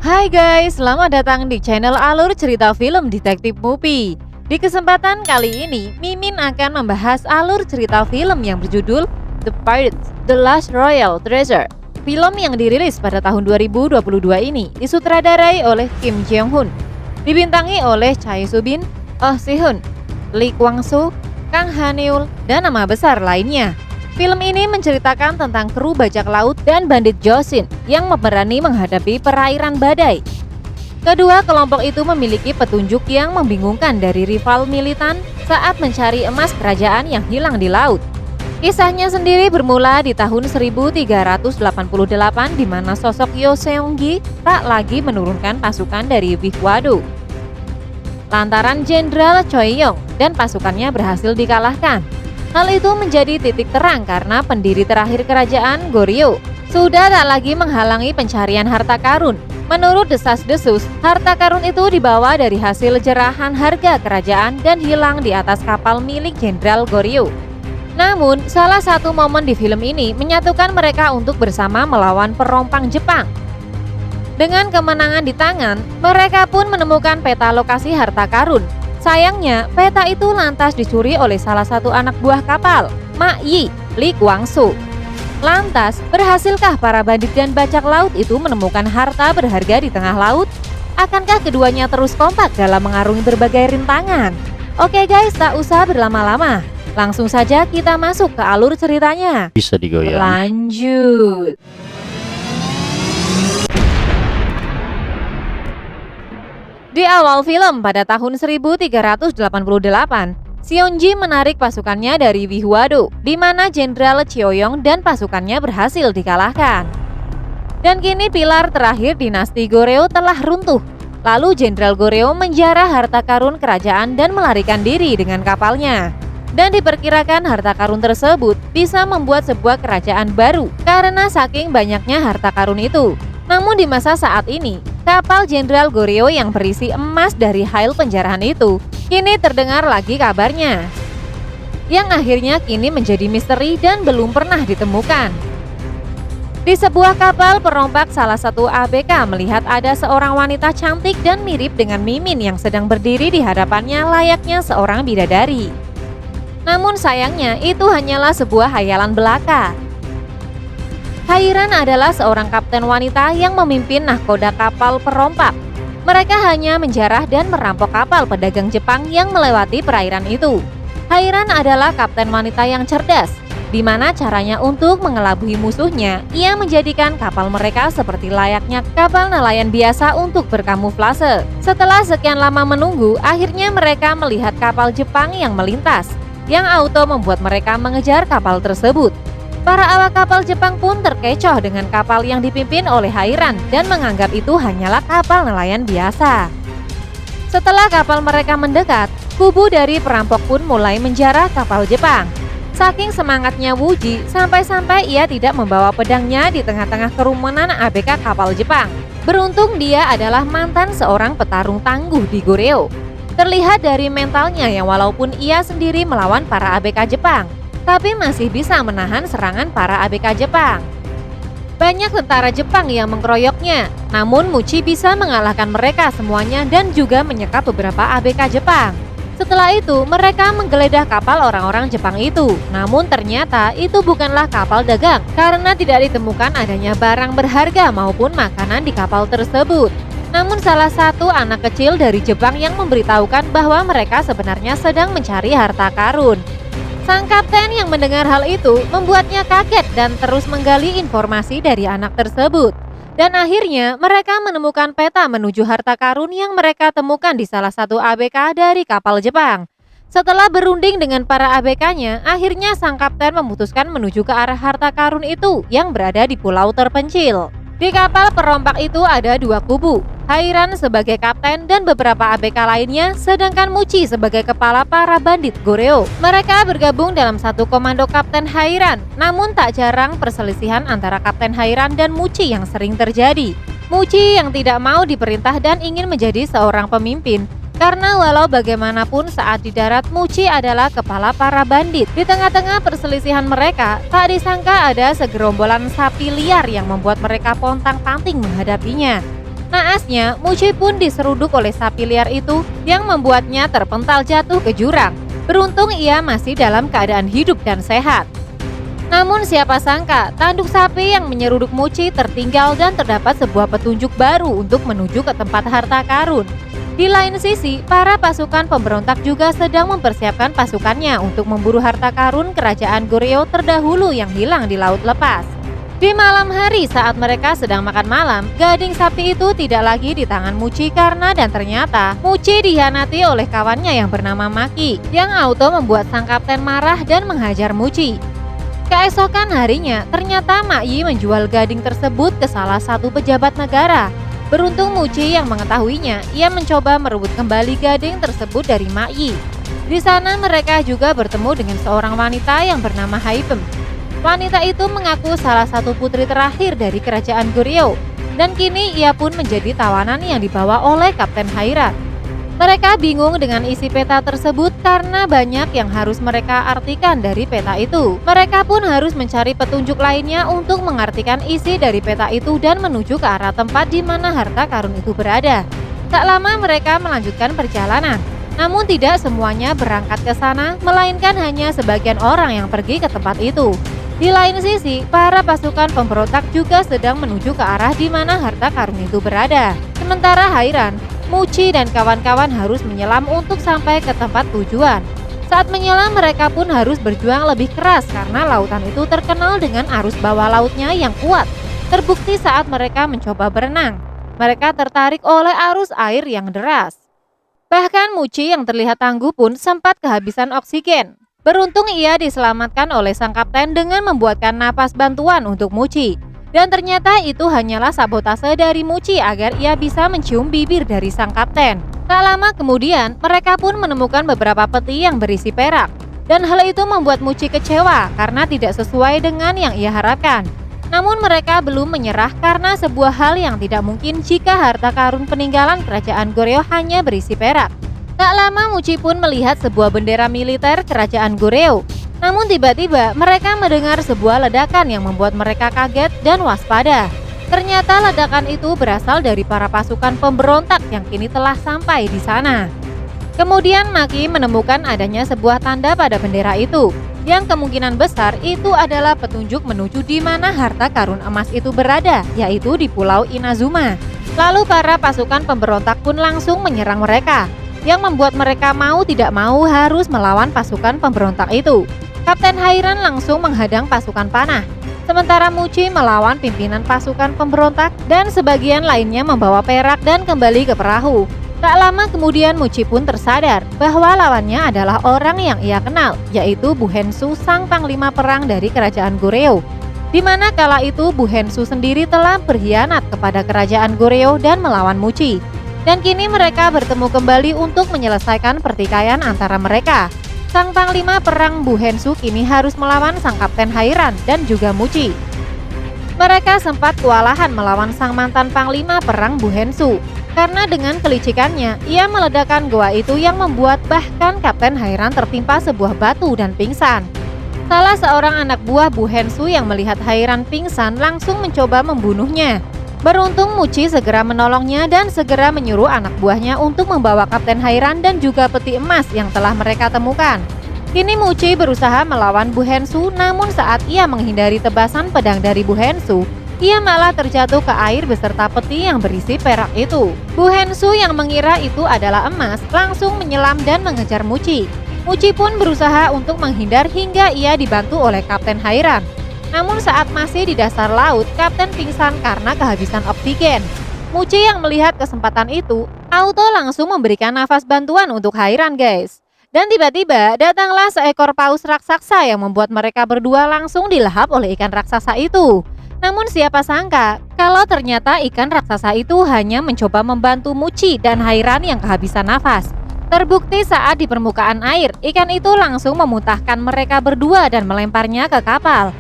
Hai guys, selamat datang di channel Alur Cerita Film Detektif Movie. Di kesempatan kali ini, Mimin akan membahas alur cerita film yang berjudul The Pirates: The Last Royal Treasure. Film yang dirilis pada tahun 2022 ini disutradarai oleh Kim Jeong-hun, dibintangi oleh Chae Soo-bin, Oh Si-hun, Lee Kwang-soo, Kang Ha-neul, dan nama besar lainnya. Film ini menceritakan tentang kru bajak laut dan bandit Joseon yang berani menghadapi perairan badai. Kedua kelompok itu memiliki petunjuk yang membingungkan dari rival militan saat mencari emas kerajaan yang hilang di laut. Kisahnya sendiri bermula di tahun 1388 di mana sosok Yo Seong-gi tak lagi menurunkan pasukan dari Wihwado. Lantaran Jenderal Choi Yong dan pasukannya berhasil dikalahkan. Hal itu menjadi titik terang karena pendiri terakhir kerajaan Goryeo sudah tak lagi menghalangi pencarian harta karun. Menurut desas-desus, harta karun itu dibawa dari hasil jerahan harga kerajaan dan hilang di atas kapal milik Jenderal Goryeo. Namun, salah satu momen di film ini menyatukan mereka untuk bersama melawan perompang Jepang. Dengan kemenangan di tangan, mereka pun menemukan peta lokasi harta karun. Sayangnya, peta itu lantas dicuri oleh salah satu anak buah kapal, Ma Yi, Lee Kwang-soo. Lantas, berhasilkah para bandit dan bajak laut itu menemukan harta berharga di tengah laut? Akankah keduanya terus kompak dalam mengarungi berbagai rintangan? Oke guys, tak usah berlama-lama. Langsung saja kita masuk ke alur ceritanya. Bisa digoyang. Lanjut. Di awal film pada tahun 1388, Seong-ji menarik pasukannya dari Wihwado, di mana Jenderal Cheoyong dan pasukannya berhasil dikalahkan. Dan kini pilar terakhir dinasti Goryeo telah runtuh. Lalu Jenderal Goryeo menjarah harta karun kerajaan dan melarikan diri dengan kapalnya. Dan diperkirakan harta karun tersebut bisa membuat sebuah kerajaan baru karena saking banyaknya harta karun itu. Namun di masa saat ini, kapal Jenderal Goryeo yang berisi emas dari hasil penjarahan itu kini terdengar lagi kabarnya, yang akhirnya kini menjadi misteri dan belum pernah ditemukan. Di sebuah kapal perompak, salah satu ABK melihat ada seorang wanita cantik dan mirip dengan Mimin yang sedang berdiri di hadapannya layaknya seorang bidadari. Namun sayangnya itu hanyalah sebuah hayalan belaka. Hairan adalah seorang kapten wanita yang memimpin nahkoda kapal perompak. Mereka hanya menjarah dan merampok kapal pedagang Jepang yang melewati perairan itu. Hairan adalah kapten wanita yang cerdas, di mana caranya untuk mengelabui musuhnya, ia menjadikan kapal mereka seperti layaknya kapal nelayan biasa untuk berkamuflase. Setelah sekian lama menunggu, akhirnya mereka melihat kapal Jepang yang melintas, yang auto membuat mereka mengejar kapal tersebut. Para awak kapal Jepang pun terkecoh dengan kapal yang dipimpin oleh Hairan dan menganggap itu hanyalah kapal nelayan biasa. Setelah kapal mereka mendekat, kubu dari perampok pun mulai menjarah kapal Jepang. Saking semangatnya Wuji, sampai-sampai ia tidak membawa pedangnya di tengah-tengah kerumunan ABK kapal Jepang. Beruntung dia adalah mantan seorang petarung tangguh di Goryeo. Terlihat dari mentalnya yang walaupun ia sendiri melawan para ABK Jepang, tapi masih bisa menahan serangan para ABK Jepang. Banyak tentara Jepang yang mengkeroyoknya, namun Muchi bisa mengalahkan mereka semuanya dan juga menyekap beberapa ABK Jepang. Setelah itu, mereka menggeledah kapal orang-orang Jepang itu. Namun ternyata itu bukanlah kapal dagang, karena tidak ditemukan adanya barang berharga maupun makanan di kapal tersebut. Namun salah satu anak kecil dari Jepang yang memberitahukan bahwa mereka sebenarnya sedang mencari harta karun. Sang kapten yang mendengar hal itu membuatnya kaget dan terus menggali informasi dari anak tersebut. Dan akhirnya mereka menemukan peta menuju harta karun yang mereka temukan di salah satu ABK dari kapal Jepang. Setelah berunding dengan para ABK-nya, akhirnya sang kapten memutuskan menuju ke arah harta karun itu yang berada di pulau terpencil. Di kapal perompak itu ada dua kubu, Hairan sebagai kapten dan beberapa ABK lainnya, sedangkan Muchi sebagai kepala para bandit Goryeo. Mereka bergabung dalam satu komando Kapten Hairan, namun tak jarang perselisihan antara Kapten Hairan dan Muchi yang sering terjadi. Muchi yang tidak mau diperintah dan ingin menjadi seorang pemimpin, karena walau bagaimanapun saat di darat Muchi adalah kepala para bandit. Di tengah-tengah perselisihan mereka, tak disangka ada segerombolan sapi liar yang membuat mereka pontang-panting menghadapinya. Naasnya, Muci pun diseruduk oleh sapi liar itu yang membuatnya terpental jatuh ke jurang. Beruntung ia masih dalam keadaan hidup dan sehat. Namun siapa sangka, tanduk sapi yang menyeruduk Muci tertinggal dan terdapat sebuah petunjuk baru untuk menuju ke tempat harta karun. Di lain sisi, para pasukan pemberontak juga sedang mempersiapkan pasukannya untuk memburu harta karun kerajaan Goryeo terdahulu yang hilang di Laut Lepas. Di malam hari saat mereka sedang makan malam, gading sapi itu tidak lagi di tangan Muci dan ternyata Muci dikhianati oleh kawannya yang bernama Maki yang auto membuat sang kapten marah dan menghajar Muci. Keesokan harinya, ternyata Mak Yi menjual gading tersebut ke salah satu pejabat negara. Beruntung Muci yang mengetahuinya, ia mencoba merebut kembali gading tersebut dari Mak Yi. Di sana mereka juga bertemu dengan seorang wanita yang bernama Haipem. Wanita itu mengaku salah satu putri terakhir dari kerajaan Goryeo, dan kini ia pun menjadi tawanan yang dibawa oleh Kapten Hairan. Mereka bingung dengan isi peta tersebut karena banyak yang harus mereka artikan dari peta itu. Mereka pun harus mencari petunjuk lainnya untuk mengartikan isi dari peta itu dan menuju ke arah tempat di mana harta karun itu berada. Tak lama mereka melanjutkan perjalanan. Namun tidak semuanya berangkat ke sana, melainkan hanya sebagian orang yang pergi ke tempat itu. Di lain sisi, para pasukan pemberontak juga sedang menuju ke arah di mana harta karun itu berada. Sementara Hairan, Muci dan kawan-kawan harus menyelam untuk sampai ke tempat tujuan. Saat menyelam mereka pun harus berjuang lebih keras karena lautan itu terkenal dengan arus bawah lautnya yang kuat. Terbukti saat mereka mencoba berenang, mereka tertarik oleh arus air yang deras. Bahkan Muci yang terlihat tangguh pun sempat kehabisan oksigen. Beruntung ia diselamatkan oleh sang kapten dengan membuatkan napas bantuan untuk Muci. Dan ternyata itu hanyalah sabotase dari Muci agar ia bisa mencium bibir dari sang kapten. Tak lama kemudian, mereka pun menemukan beberapa peti yang berisi perak. Dan hal itu membuat Muci kecewa karena tidak sesuai dengan yang ia harapkan. Namun mereka belum menyerah karena sebuah hal yang tidak mungkin jika harta karun peninggalan kerajaan Goryeo hanya berisi perak. Tak lama Muci pun melihat sebuah bendera militer kerajaan Goryeo. Namun tiba-tiba mereka mendengar sebuah ledakan yang membuat mereka kaget dan waspada. Ternyata ledakan itu berasal dari para pasukan pemberontak yang kini telah sampai di sana. Kemudian Maki menemukan adanya sebuah tanda pada bendera itu, yang kemungkinan besar itu adalah petunjuk menuju di mana harta karun emas itu berada, yaitu di Pulau Inazuma. Lalu para pasukan pemberontak pun langsung menyerang mereka, yang membuat mereka mau tidak mau harus melawan pasukan pemberontak itu. Kapten Hairan langsung menghadang pasukan panah, sementara Muci melawan pimpinan pasukan pemberontak dan sebagian lainnya membawa perak dan kembali ke perahu. Tak lama kemudian Muci pun tersadar bahwa lawannya adalah orang yang ia kenal, yaitu Bu Hensu, sang panglima perang dari kerajaan Goryeo. Di mana kala itu Bu Hensu sendiri telah berkhianat kepada kerajaan Goryeo dan melawan Muci. Dan kini mereka bertemu kembali untuk menyelesaikan pertikaian antara mereka. Sang panglima perang Bu Hensu kini harus melawan sang kapten Hairan dan juga Muci. Mereka sempat kewalahan melawan sang mantan panglima perang Bu Hensu. Karena dengan kelicikannya, ia meledakkan goa itu yang membuat bahkan kapten Hairan tertimpa sebuah batu dan pingsan. Salah seorang anak buah Bu Hensu yang melihat Hairan pingsan langsung mencoba membunuhnya. Beruntung Muci segera menolongnya dan segera menyuruh anak buahnya untuk membawa Kapten Hairan dan juga peti emas yang telah mereka temukan. Kini Muci berusaha melawan Bu Hensu, namun saat ia menghindari tebasan pedang dari Bu Hensu, ia malah terjatuh ke air beserta peti yang berisi perak itu. Bu Hensu yang mengira itu adalah emas langsung menyelam dan mengejar Muci. Muci pun berusaha untuk menghindar hingga ia dibantu oleh Kapten Hairan. Namun saat masih di dasar laut, kapten pingsan karena kehabisan oksigen. Muci yang melihat kesempatan itu, auto langsung memberikan nafas bantuan untuk Hairan guys. Dan tiba-tiba datanglah seekor paus raksasa yang membuat mereka berdua langsung dilahap oleh ikan raksasa itu. Namun siapa sangka, kalau ternyata ikan raksasa itu hanya mencoba membantu Muci dan Hairan yang kehabisan nafas. Terbukti saat di permukaan air, ikan itu langsung memuntahkan mereka berdua dan melemparnya ke kapal.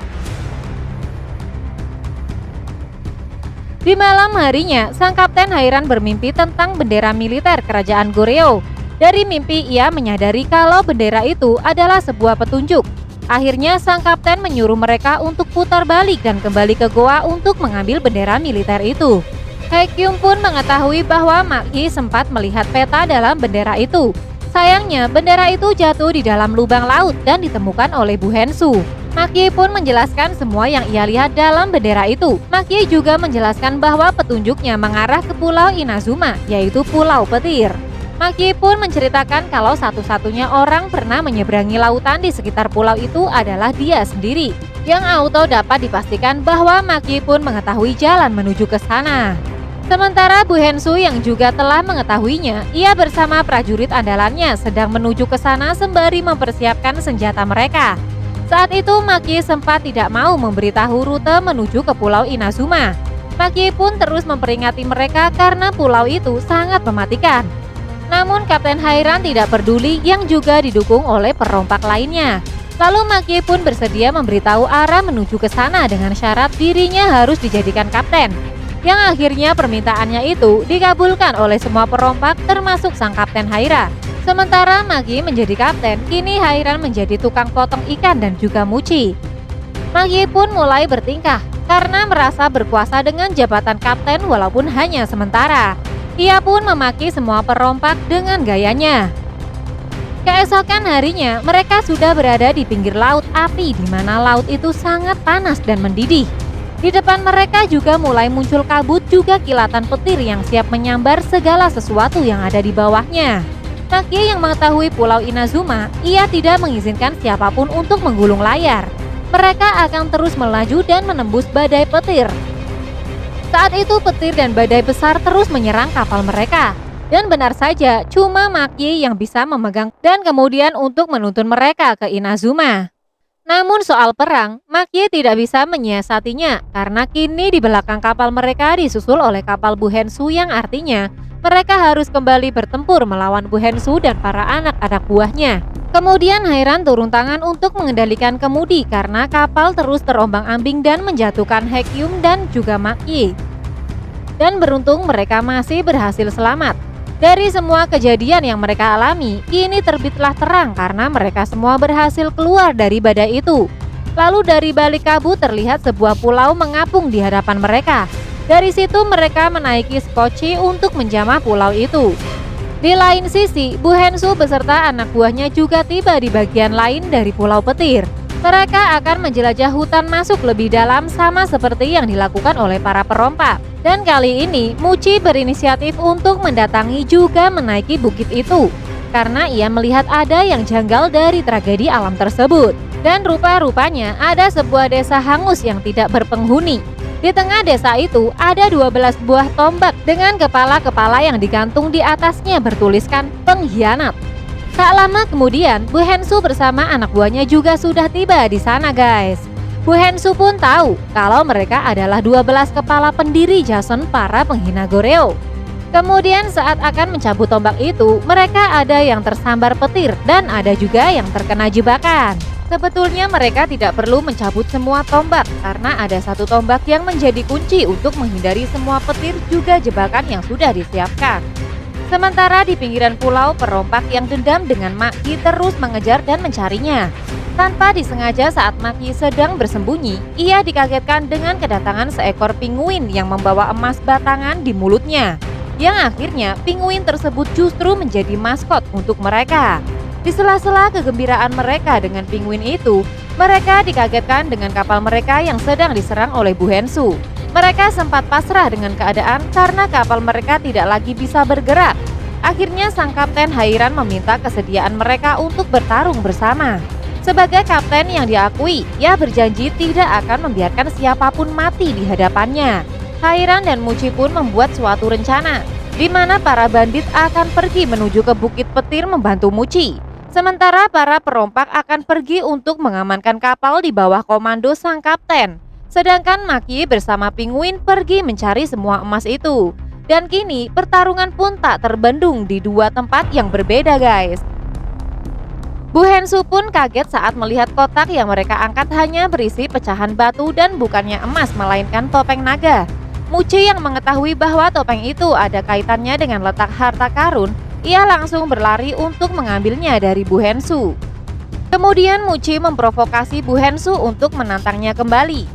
Di malam harinya, sang kapten Hairan bermimpi tentang bendera militer kerajaan Goryeo. Dari mimpi ia menyadari kalau bendera itu adalah sebuah petunjuk. Akhirnya sang kapten menyuruh mereka untuk putar balik dan kembali ke goa untuk mengambil bendera militer itu. Haekyung pun mengetahui bahwa Maki sempat melihat peta dalam bendera itu. Sayangnya, bendera itu jatuh di dalam lubang laut dan ditemukan oleh Bu Hensu. Maki pun menjelaskan semua yang ia lihat dalam bendera itu. Maki juga menjelaskan bahwa petunjuknya mengarah ke Pulau Inazuma, yaitu Pulau Petir. Maki pun menceritakan kalau satu-satunya orang pernah menyeberangi lautan di sekitar pulau itu adalah dia sendiri. Yang auto dapat dipastikan bahwa Maki pun mengetahui jalan menuju ke sana. Sementara Bu Hensu yang juga telah mengetahuinya, ia bersama prajurit andalannya sedang menuju ke sana sembari mempersiapkan senjata mereka. Saat itu Maki sempat tidak mau memberitahu rute menuju ke Pulau Inazuma. Maki pun terus memperingati mereka karena pulau itu sangat mematikan. Namun Kapten Hairan tidak peduli yang juga didukung oleh perompak lainnya. Lalu Maki pun bersedia memberitahu arah menuju ke sana dengan syarat dirinya harus dijadikan kapten. Yang akhirnya permintaannya itu dikabulkan oleh semua perompak termasuk sang Kapten Haira. Sementara Maki menjadi kapten, kini Hairan menjadi tukang potong ikan dan juga Muci. Maki pun mulai bertingkah karena merasa berkuasa dengan jabatan kapten walaupun hanya sementara. Ia pun memaki semua perompak dengan gayanya. Keesokan harinya, mereka sudah berada di pinggir laut api di mana laut itu sangat panas dan mendidih. Di depan mereka juga mulai muncul kabut juga kilatan petir yang siap menyambar segala sesuatu yang ada di bawahnya. Maki yang mengetahui Pulau Inazuma, ia tidak mengizinkan siapapun untuk menggulung layar. Mereka akan terus melaju dan menembus badai petir. Saat itu petir dan badai besar terus menyerang kapal mereka. Dan benar saja, cuma Maki yang bisa memegang dan kemudian untuk menuntun mereka ke Inazuma. Namun soal perang, Maki tidak bisa menyiasatinya karena kini di belakang kapal mereka disusul oleh kapal Bu Hensu yang artinya mereka harus kembali bertempur melawan Bu Hensu dan para anak-anak buahnya. Kemudian Hairan turun tangan untuk mengendalikan kemudi karena kapal terus terombang-ambing dan menjatuhkan Haekyung dan juga Maki. Dan beruntung mereka masih berhasil selamat. Dari semua kejadian yang mereka alami, kini terbitlah terang karena mereka semua berhasil keluar dari badai itu. Lalu dari balik kabut terlihat sebuah pulau mengapung di hadapan mereka. Dari situ mereka menaiki skoci untuk menjamah pulau itu. Di lain sisi, Bu Hensu beserta anak buahnya juga tiba di bagian lain dari Pulau Petir. Mereka akan menjelajah hutan masuk lebih dalam sama seperti yang dilakukan oleh para perompak. Dan kali ini Muci berinisiatif untuk mendatangi juga menaiki bukit itu karena ia melihat ada yang janggal dari tragedi alam tersebut. Dan rupa-rupanya ada sebuah desa hangus yang tidak berpenghuni. Di tengah desa itu ada 12 buah tombak dengan kepala-kepala yang digantung di atasnya bertuliskan pengkhianat. Tak lama kemudian Bu Hensu bersama anak buahnya juga sudah tiba di sana guys. Bu Hensu pun tahu kalau mereka adalah 12 kepala pendiri Jason para penghina Goreo. Kemudian saat akan mencabut tombak itu, mereka ada yang tersambar petir dan ada juga yang terkena jebakan. Sebetulnya mereka tidak perlu mencabut semua tombak karena ada satu tombak yang menjadi kunci untuk menghindari semua petir juga jebakan yang sudah disiapkan. Sementara di pinggiran pulau, perompak yang dendam dengan Maki terus mengejar dan mencarinya. Tanpa disengaja saat Maki sedang bersembunyi, ia dikagetkan dengan kedatangan seekor pinguin yang membawa emas batangan di mulutnya. Yang akhirnya pinguin tersebut justru menjadi maskot untuk mereka. Di sela-sela kegembiraan mereka dengan pinguin itu, mereka dikagetkan dengan kapal mereka yang sedang diserang oleh Bu Hensu. Mereka sempat pasrah dengan keadaan karena kapal mereka tidak lagi bisa bergerak. Akhirnya sang Kapten Hairan meminta kesediaan mereka untuk bertarung bersama. Sebagai kapten yang diakui, ia berjanji tidak akan membiarkan siapapun mati di hadapannya. Hairan dan Muci pun membuat suatu rencana, di mana para bandit akan pergi menuju ke Bukit Petir membantu Muci. Sementara para perompak akan pergi untuk mengamankan kapal di bawah komando sang kapten. Sedangkan Maki bersama Pinguin pergi mencari semua emas itu. Dan kini pertarungan pun tak terbendung di dua tempat yang berbeda guys. Bu Hensu pun kaget saat melihat kotak yang mereka angkat hanya berisi pecahan batu dan bukannya emas melainkan topeng naga. Muci yang mengetahui bahwa topeng itu ada kaitannya dengan letak harta karun, ia langsung berlari untuk mengambilnya dari Bu Hensu. Kemudian Muci memprovokasi Bu Hensu untuk menantangnya kembali.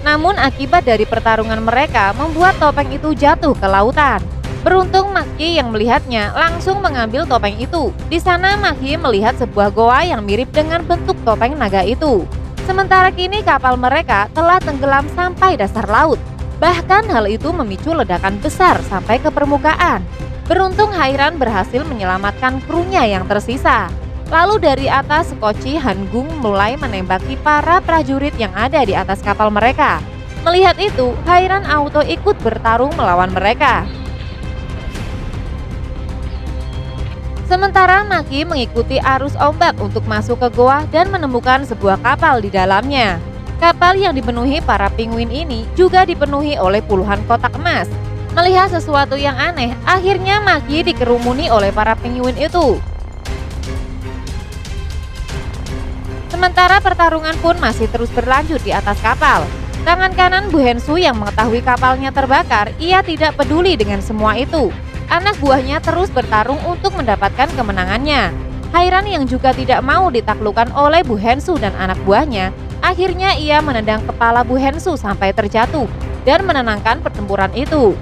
Namun akibat dari pertarungan mereka membuat topeng itu jatuh ke lautan. Beruntung Maki yang melihatnya langsung mengambil topeng itu. Di sana Maki melihat sebuah goa yang mirip dengan bentuk topeng naga itu. Sementara kini kapal mereka telah tenggelam sampai dasar laut. Bahkan hal itu memicu ledakan besar sampai ke permukaan. Beruntung Hairan berhasil menyelamatkan krunya yang tersisa. Lalu dari atas Skoci Hanggung mulai menembaki para prajurit yang ada di atas kapal mereka. Melihat itu, Hairan auto ikut bertarung melawan mereka. Sementara Maki mengikuti arus ombak untuk masuk ke goa dan menemukan sebuah kapal di dalamnya. Kapal yang dipenuhi para penguin ini juga dipenuhi oleh puluhan kotak emas. Melihat sesuatu yang aneh, akhirnya Maki dikerumuni oleh para penguin itu. Sementara pertarungan pun masih terus berlanjut di atas kapal. Tangan kanan Bu Hensu yang mengetahui kapalnya terbakar, ia tidak peduli dengan semua itu. Anak buahnya terus bertarung untuk mendapatkan kemenangannya. Hairan yang juga tidak mau ditaklukkan oleh Bu Hensu dan anak buahnya, akhirnya ia menendang kepala Bu Hensu sampai terjatuh dan menenangkan pertempuran itu.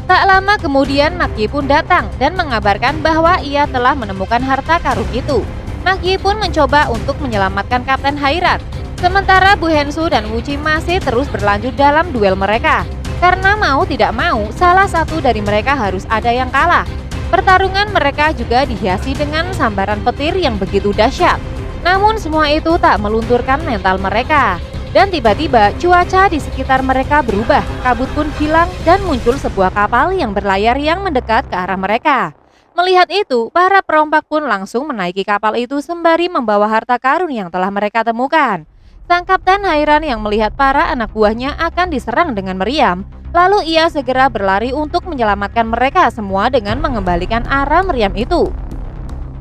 Tak lama kemudian Maki pun datang dan mengabarkan bahwa ia telah menemukan harta karun itu. Maki pun mencoba untuk menyelamatkan Kapten Hairan. Sementara Bu Hensu dan Wuci masih terus berlanjut dalam duel mereka. Karena mau tidak mau, salah satu dari mereka harus ada yang kalah. Pertarungan mereka juga dihiasi dengan sambaran petir yang begitu dahsyat. Namun semua itu tak melunturkan mental mereka. Dan tiba-tiba cuaca di sekitar mereka berubah, kabut pun hilang dan muncul sebuah kapal yang berlayar yang mendekat ke arah mereka. Melihat itu, para perompak pun langsung menaiki kapal itu sembari membawa harta karun yang telah mereka temukan. Sang Kapten Hairan yang melihat para anak buahnya akan diserang dengan meriam, lalu ia segera berlari untuk menyelamatkan mereka semua dengan mengembalikan arah meriam itu.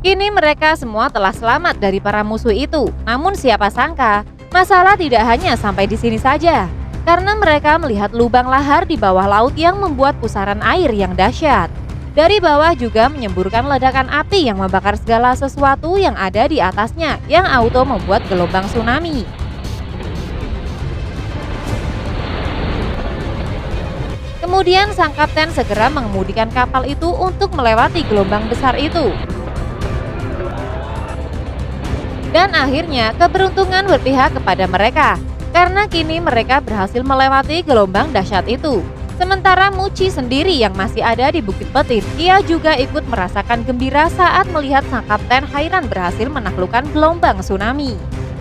Kini mereka semua telah selamat dari para musuh itu, namun siapa sangka masalah tidak hanya sampai di sini saja. Karena mereka melihat lubang lahar di bawah laut yang membuat pusaran air yang dahsyat. Dari bawah juga menyemburkan ledakan api yang membakar segala sesuatu yang ada di atasnya yang auto membuat gelombang tsunami. Kemudian sang kapten segera mengemudikan kapal itu untuk melewati gelombang besar itu. Dan akhirnya keberuntungan berpihak kepada mereka, karena kini mereka berhasil melewati gelombang dahsyat itu. Sementara Muci sendiri yang masih ada di Bukit Petir, ia juga ikut merasakan gembira saat melihat sang Kapten Hairan berhasil menaklukkan gelombang tsunami.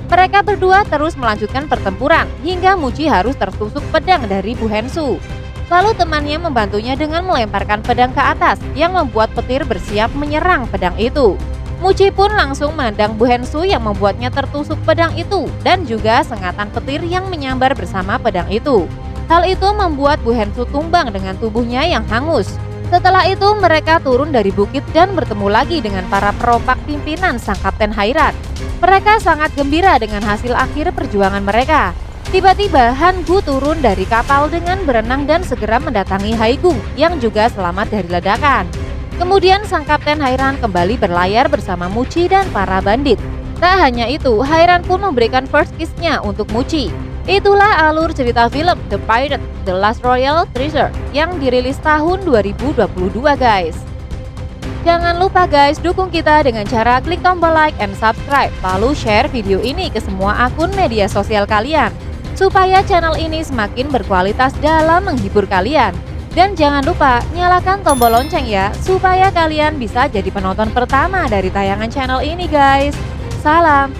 Mereka berdua terus melanjutkan pertempuran hingga Muci harus tertusuk pedang dari Bu Hensu. Lalu temannya membantunya dengan melemparkan pedang ke atas yang membuat petir bersiap menyerang pedang itu. Muci pun langsung menendang Bu Hensu yang membuatnya tertusuk pedang itu dan juga sengatan petir yang menyambar bersama pedang itu. Hal itu membuat Bu Hensu tumbang dengan tubuhnya yang hangus. Setelah itu mereka turun dari bukit dan bertemu lagi dengan para perompak pimpinan sang Kapten Hairan. Mereka sangat gembira dengan hasil akhir perjuangan mereka. Tiba-tiba Han Gu turun dari kapal dengan berenang dan segera mendatangi Haigung yang juga selamat dari ledakan. Kemudian sang Kapten Hairan kembali berlayar bersama Muci dan para bandit. Tak hanya itu, Hairan pun memberikan first kiss-nya untuk Muci. Itulah alur cerita film The Pirate, The Last Royal Treasure yang dirilis tahun 2022 guys. Jangan lupa guys, dukung kita dengan cara klik tombol like and subscribe, lalu share video ini ke semua akun media sosial kalian, supaya channel ini semakin berkualitas dalam menghibur kalian. Dan jangan lupa nyalakan tombol lonceng ya, supaya kalian bisa jadi penonton pertama dari tayangan channel ini guys. Salam.